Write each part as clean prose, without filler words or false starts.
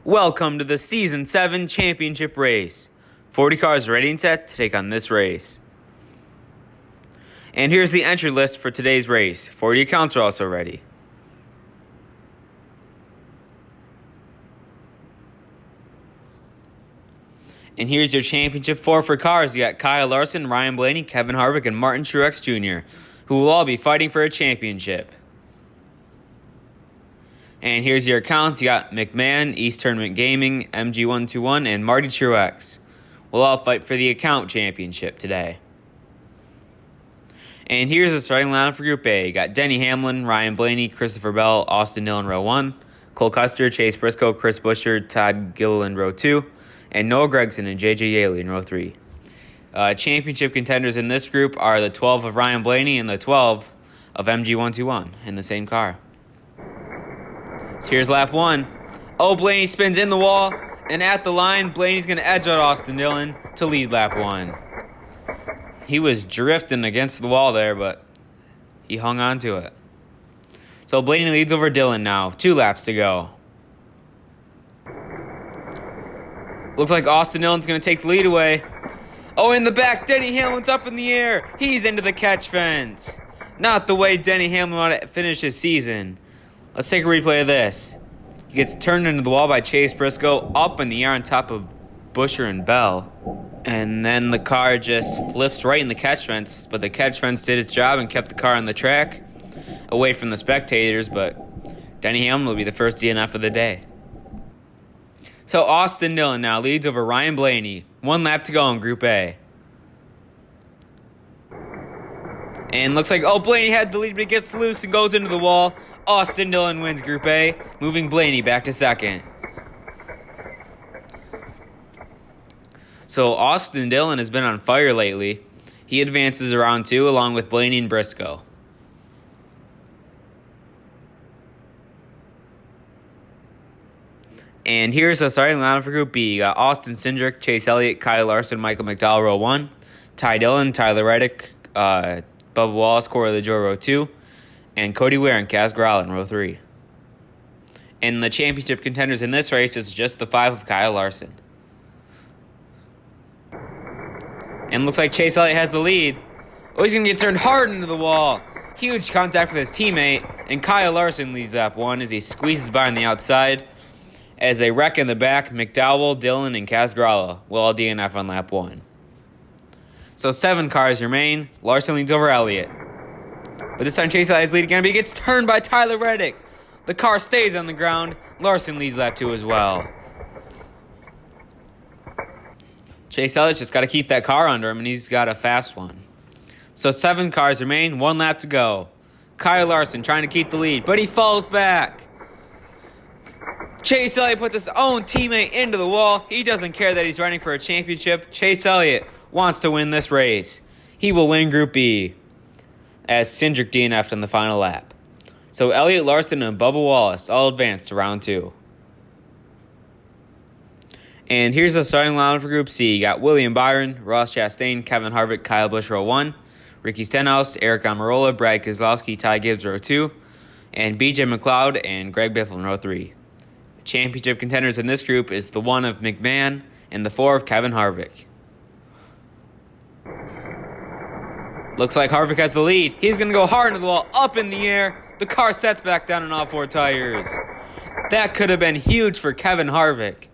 Welcome to the Season 7 Championship Race. 40 cars ready and set to take on this race. And here's the entry list for today's race. 40 accounts are also ready. And here's your championship 4 for cars. You got Kyle Larson, Ryan Blaney, Kevin Harvick, and Martin Truex Jr., who will all be fighting for a championship. And here's your accounts. You got McMahon, East Tournament Gaming, MG121, and Marty Truex. We'll all fight for the account championship today. And here's the starting lineup for Group A. You got Denny Hamlin, Ryan Blaney, Christopher Bell, Austin Dillon, row 1, Cole Custer, Chase Briscoe, Chris Buescher, Todd Gilliland, row 2, and Noah Gragson and J.J. Yeley in row 3. Championship contenders in this group are the 12 of Ryan Blaney and the 12 of MG121 in the same car. So here's lap 1. Oh, Blaney spins in the wall, and at the line, Blaney's going to edge out Austin Dillon to lead lap 1. He was drifting against the wall there, but he hung on to it. So Blaney leads over Dillon now. 2 laps to go. Looks like Austin Dillon's going to take the lead away. Oh, in the back, Denny Hamlin's up in the air. He's into the catch fence. Not the way Denny Hamlin wanted to finish his season. Let's take a replay of this. He gets turned into the wall by Chase Briscoe, up in the air on top of Buescher and Bell. And then the car just flips right in the catch fence, but the catch fence did its job and kept the car on the track, away from the spectators, but Denny Hamlin will be the first DNF of the day. So Austin Dillon now leads over Ryan Blaney. 1 lap to go in Group A. And looks like, Blaney had the lead, but he gets loose and goes into the wall. Austin Dillon wins Group A, moving Blaney back to second. So Austin Dillon has been on fire lately. He advances to round 2 along with Blaney and Briscoe. And here's the starting lineup for Group B. You got Austin Cindric, Chase Elliott, Kyle Larson, Michael McDowell, row 1. Ty Dillon, Tyler Reddick, Bubba Wallace, Corey LaJoie, row 2. And Cody Ware and Kaz Grala in row 3. And the championship contenders in this race is just the 5 of Kyle Larson. And looks like Chase Elliott has the lead. Oh, he's going to get turned hard into the wall. Huge contact with his teammate. And Kyle Larson leads lap 1 as he squeezes by on the outside. As they wreck in the back, McDowell, Dillon, and Kaz Grala will all DNF on lap 1. So 7 cars remain. Larson leads over Elliott. But this time Chase Elliott's lead again, but he gets turned by Tyler Reddick. The car stays on the ground. Larson leads lap 2 as well. Chase Elliott's just got to keep that car under him, and he's got a fast one. So 7 cars remain, 1 lap to go. Kyle Larson trying to keep the lead, but he falls back. Chase Elliott puts his own teammate into the wall. He doesn't care that he's running for a championship. Chase Elliott wants to win this race. He will win Group B as Cindric DNF'd on the final lap. So Elliott, Larson, and Bubba Wallace all advance to round 2. And here's the starting lineup for Group C. You got William Byron, Ross Chastain, Kevin Harvick, Kyle Busch, row 1. Ricky Stenhouse, Eric Almirola, Brad Keselowski, Ty Gibbs, row 2. And BJ McLeod and Greg Biffle in row 3. Championship contenders in this group is the 1 of McMahon and the 4 of Kevin Harvick. Looks like Harvick has the lead. He's going to go hard into the wall, up in the air. The car sets back down on all 4 tires. That could have been huge for Kevin Harvick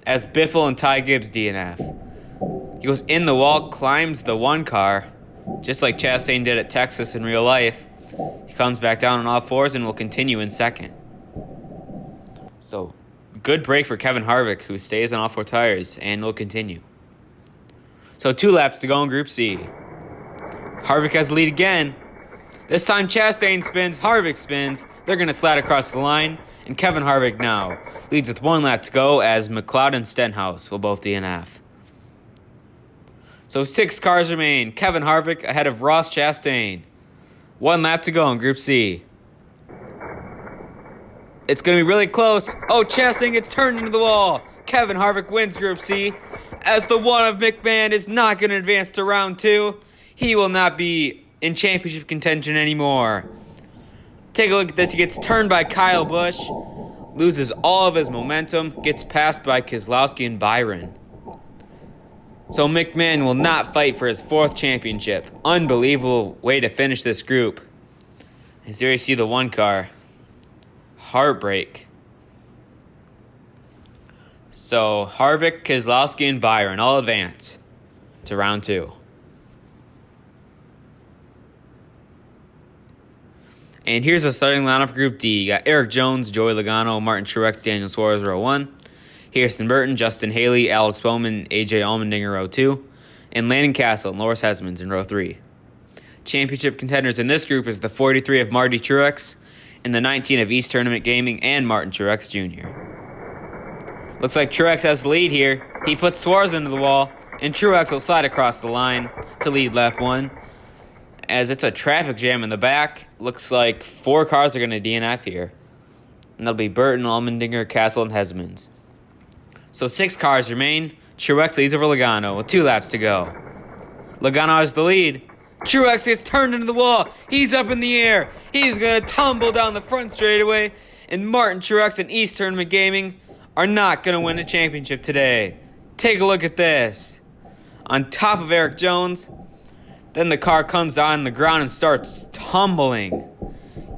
as Biffle and Ty Gibbs DNF. He goes in the wall, climbs the 1 car, just like Chastain did at Texas in real life. He comes back down on all 4s and will continue in second. So, good break for Kevin Harvick, who stays on all 4 tires and will continue. So, 2 laps to go in Group C. Harvick has the lead again. This time Chastain spins, Harvick spins. They're going to slide across the line. And Kevin Harvick now leads with 1 lap to go as McLeod and Stenhouse will both DNF. So 6 cars remain. Kevin Harvick ahead of Ross Chastain. 1 lap to go in Group C. It's going to be really close. Oh, Chastain gets turned into the wall. Kevin Harvick wins Group C as the 1 of McMahon is not going to advance to round 2. He will not be in championship contention anymore. Take a look at this. He gets turned by Kyle Busch. loses all of his momentum, gets passed by Keselowski and Byron. So McMahon will not fight for his 4th championship. Unbelievable way to finish this group. As there you see the 1 car. Heartbreak. So Harvick, Keselowski, and Byron all advance to round 2. And here's the starting lineup for Group D. You got Erik Jones, Joey Logano, Martin Truex, Daniel Suarez, row 1. Harrison Burton, Justin Haley, Alex Bowman, AJ Allmendinger, row 2. And Landon Castle and Loris Hesmans in row 3. Championship contenders in this group is the 43 of Marty Truex and the 19 of East Tournament Gaming and Martin Truex Jr. Looks like Truex has the lead here. He puts Suarez into the wall, and Truex will slide across the line to lead lap 1. As it's a traffic jam in the back, looks like 4 cars are going to DNF here. And that'll be Burton, Allmendinger, Castle, and Hesmans. So 6 cars remain. Truex leads over Logano with 2 laps to go. Logano has the lead. Truex gets turned into the wall. He's up in the air. He's going to tumble down the front straightaway. And Martin Truex and East Tournament Gaming are not going to win the championship today. Take a look at this. On top of Erik Jones. Then the car comes on the ground and starts tumbling.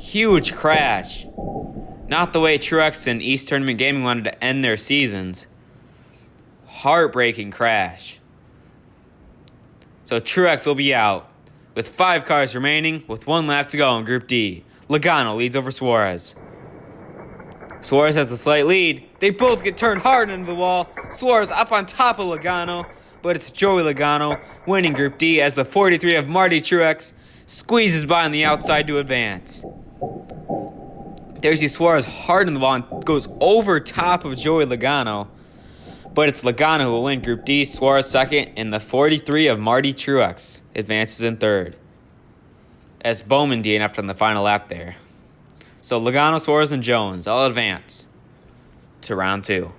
Huge crash. Not the way Truex and East Tournament Gaming wanted to end their seasons. Heartbreaking crash. So Truex will be out with 5 cars remaining with 1 lap to go in Group D. Logano leads over Suarez. Suarez has the slight lead. They both get turned hard into the wall. Suarez up on top of Logano, but it's Joey Logano winning Group D as the 43 of Marty Truex squeezes by on the outside to advance. There you see Suarez hard in the wall and goes over top of Joey Logano, but it's Logano who will win Group D, Suarez second, and the 43 of Marty Truex advances in third, as Bowman DNF'd on the final lap there. So Logano, Suarez, and Jones all advance to round 2.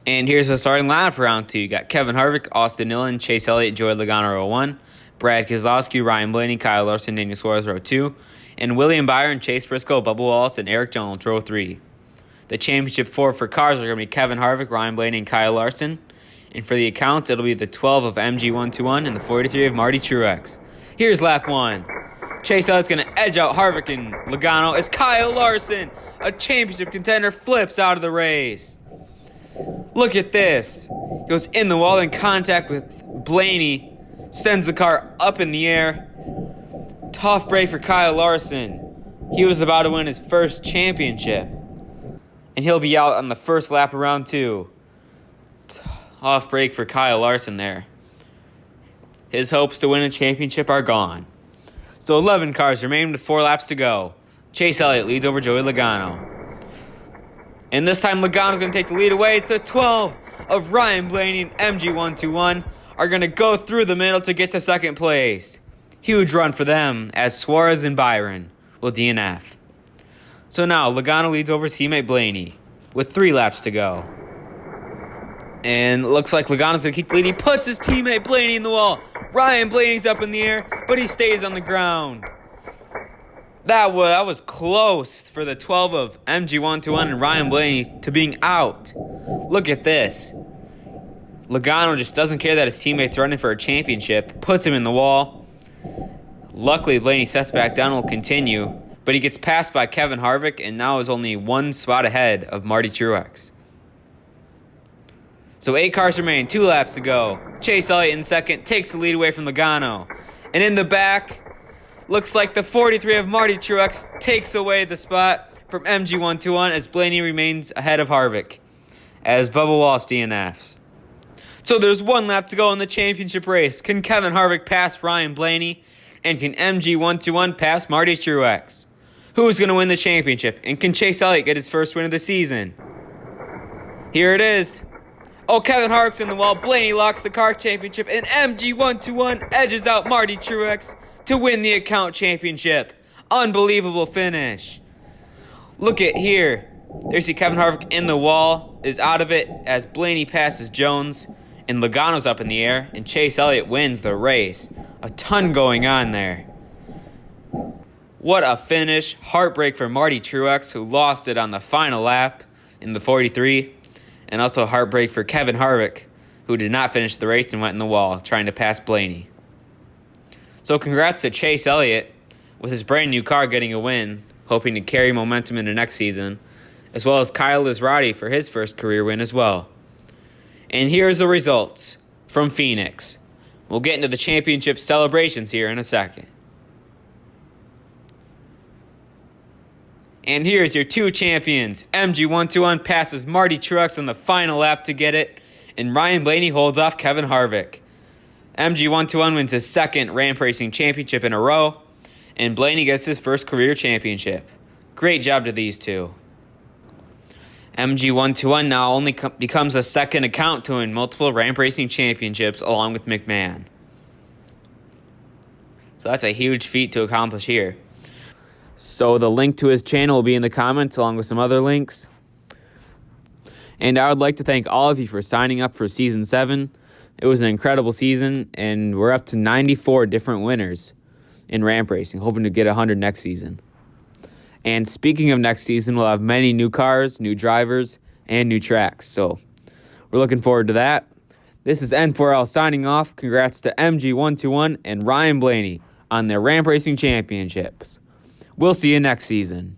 And here's the starting lineup for round 2. You got Kevin Harvick, Austin Dillon, Chase Elliott, Joey Logano, row 1. Brad Keselowski, Ryan Blaney, Kyle Larson, Daniel Suarez, row 2. And William Byron, Chase Briscoe, Bubba Wallace, and Erik Jones, row 3. The championship 4 for cars are going to be Kevin Harvick, Ryan Blaney, and Kyle Larson. And for the accounts, it'll be the 12 of MG121 and the 43 of Marty Truex. Here's lap 1. Chase Elliott's going to edge out Harvick and Logano as Kyle Larson, a championship contender, flips out of the race. Look at this. He goes in the wall in contact with Blaney, sends the car up in the air. Tough break for Kyle Larson. He was about to win his first championship, and he'll be out on the first lap of round 2. Tough break for Kyle Larson there. His hopes to win a championship are gone. So 11 cars remain with 4 laps to go. Chase Elliott leads over Joey Logano. And this time Logano's going to take the lead away. It's the 12 of Ryan Blaney and MG121 are going to go through the middle to get to second place. Huge run for them as Suarez and Byron will DNF. So now Logano leads over his teammate Blaney with 3 laps to go. And it looks like Logano's going to keep the lead. He puts his teammate Blaney in the wall. Ryan Blaney's up in the air, but he stays on the ground. That was close for the 12 of MG121 and Ryan Blaney to being out. Look at this. Logano just doesn't care that his teammate's running for a championship, puts him in the wall. Luckily, Blaney sets back down and will continue, but he gets passed by Kevin Harvick and now is only 1 spot ahead of Marty Truex. So 8 cars remain, 2 laps to go. Chase Elliott in second takes the lead away from Logano. And in the back, looks like the 43 of Marty Truex takes away the spot from MG121 as Blaney remains ahead of Harvick as Bubba Wallace DNFs. So there's 1 lap to go in the championship race. Can Kevin Harvick pass Ryan Blaney? And can MG121 pass Marty Truex? Who's going to win the championship? And can Chase Elliott get his first win of the season? Here it is. Oh, Kevin Harvick's in the wall. Blaney locks the car championship, and MG121 edges out Marty Truex to win the account championship. Unbelievable finish. Look at here. There you see Kevin Harvick in the wall, is out of it as Blaney passes Jones, and Logano's up in the air, and Chase Elliott wins the race. A ton going on there. What a finish. Heartbreak for Marty Truex, who lost it on the final lap in the 43. And also heartbreak for Kevin Harvick, who did not finish the race and went in the wall trying to pass Blaney. So congrats to Chase Elliott with his brand new car getting a win, hoping to carry momentum into next season, as well as Kyle Israti for his first career win as well. And here's the results from Phoenix. We'll get into the championship celebrations here in a second. And here's your two champions. MG121 passes Marty Truex on the final lap to get it, and Ryan Blaney holds off Kevin Harvick. MG121 wins his second Ramp Racing championship in a row, and Blaney gets his first career championship. Great job to these two. MG121 now only becomes a second account to win multiple Ramp Racing championships along with McMahon. So that's a huge feat to accomplish here. So the link to his channel will be in the comments along with some other links. And I would like to thank all of you for signing up for Season 7. It was an incredible season, and we're up to 94 different winners in Ramp Racing, hoping to get 100 next season. And speaking of next season, we'll have many new cars, new drivers, and new tracks. So we're looking forward to that. This is N4L signing off. Congrats to MG121 and Ryan Blaney on their Ramp Racing championships. We'll see you next season.